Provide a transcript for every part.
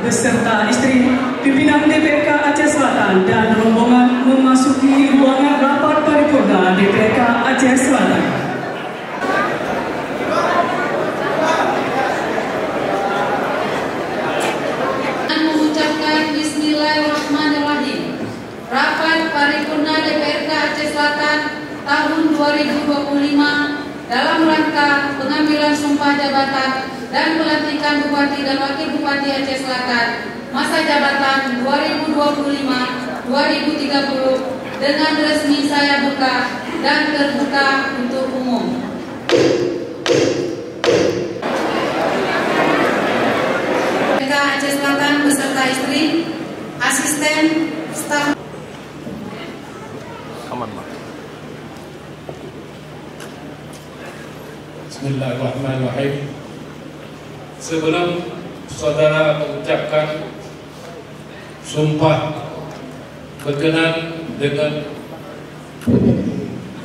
beserta istri pimpinan DPRK Aceh Selatan dan rombongan memasuki ruangan rapat paripurna DPRK Aceh Selatan. Mengucapkan Bismillahirrahmanirrahim. Rapat paripurna DPRK Aceh Selatan tahun 2025 dalam rangka pengambilan sumpah jabatan dan pelantikan Bupati dan Wakil Bupati Aceh Selatan masa jabatan 2025-2030 dengan resmi saya buka dan terbuka untuk umum. DPRK Aceh Selatan beserta istri, asisten, staf. Bismillahirrahmanirrahim. Sebelum saudara mengucapkan sumpah berkenan dengan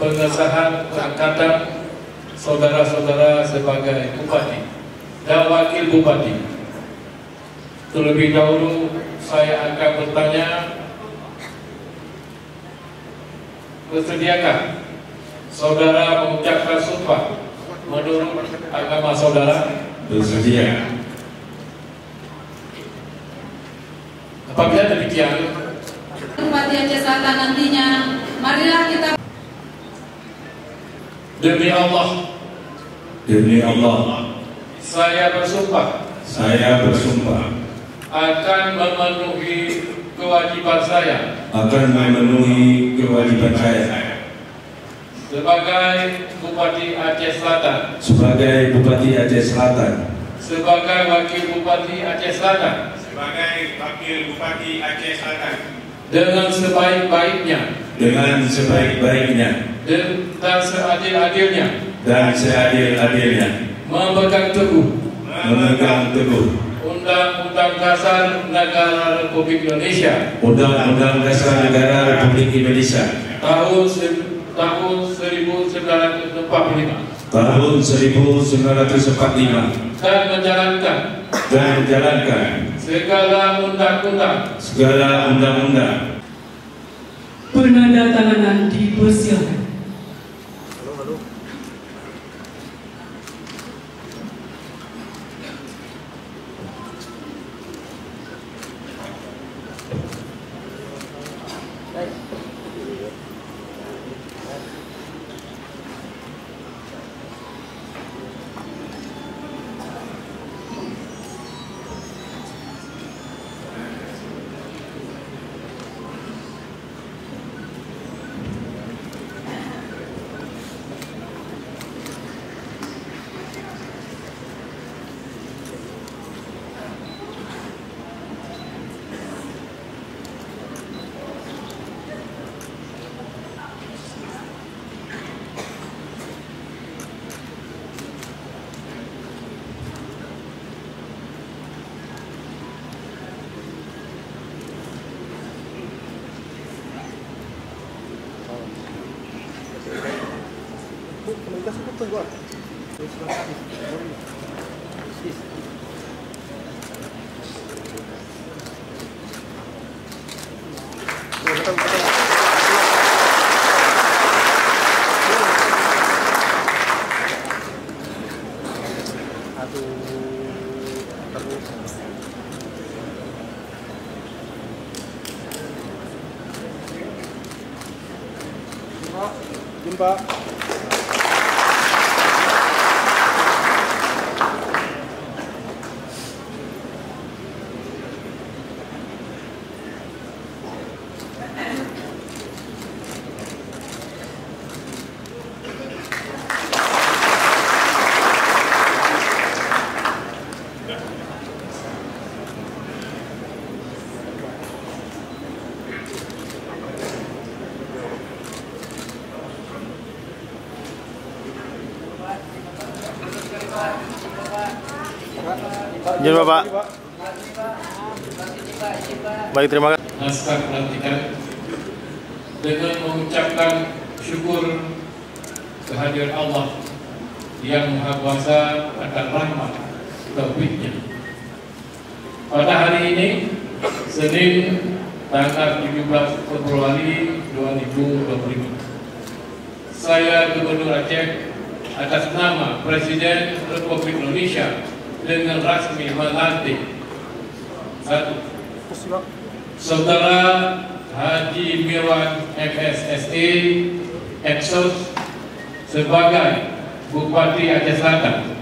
pengesahan pengangkatan saudara-saudara sebagai bupati dan wakil bupati, terlebih dahulu saya akan bertanya, bersediakah saudara mengucapkan sumpah menurut agama saudara? Bersedia. Apabila demikian, Bupati Aceh Selatan nantinya, marilah kita demi Allah, saya bersumpah akan memenuhi kewajiban saya sebagai Bupati Aceh Selatan, sebagai wakil Bupati Aceh Selatan, dengan sebaik-baiknya dan seadil-adilnya memegang teguh Undang-Undang Dasar Negara Republik Indonesia tahun 1945 dan menjalankan segala undang-undang. Penandatanganan dipersilakan. Pak. Izin Bapak. Baik, terima kasih. Naskah pelantikan dengan mengucapkan syukur kehadiran Allah yang Maha Kuasa akan rahmat taufiknya. Pada hari ini, Senin tanggal 17 Februari 2025, saya Gubernur Aceh atas nama Presiden Republik Indonesia dengan rasmi melantik 1. Saudara Haji Mirwan MSSE Eksos sebagai Bupati Aceh Selatan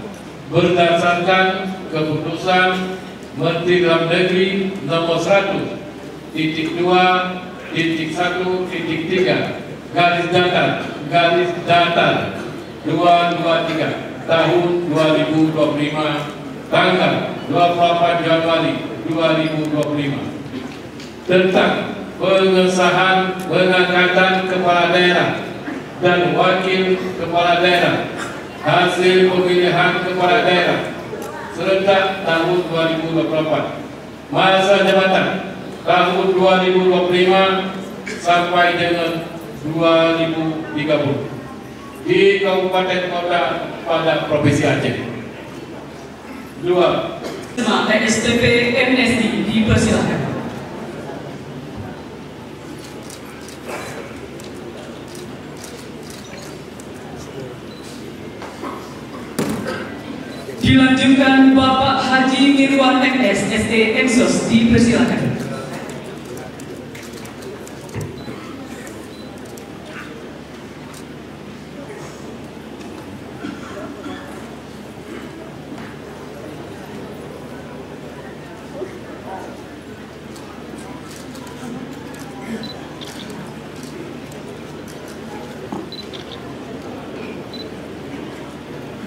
berdasarkan keputusan Menteri Dalam Negeri nomor 100.1.1.3 garis datar 223 tahun 2025 tanggal 24 Januari 2025 tentang pengesahan pengangkatan kepala daerah dan wakil kepala daerah, hasil pemilihan kepala daerah serentak tahun 2024, masa jabatan tahun 2025 sampai dengan 2030 di Kabupaten Kota pada Provinsi Aceh. 2. STP MSD dipersilakan. Dilanjutkan Bapak Haji Mirwan MS SD Eksos dipersilakan.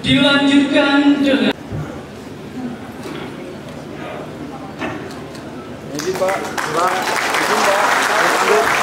Dilanjutkan dengan Izin Pak, izin Pak.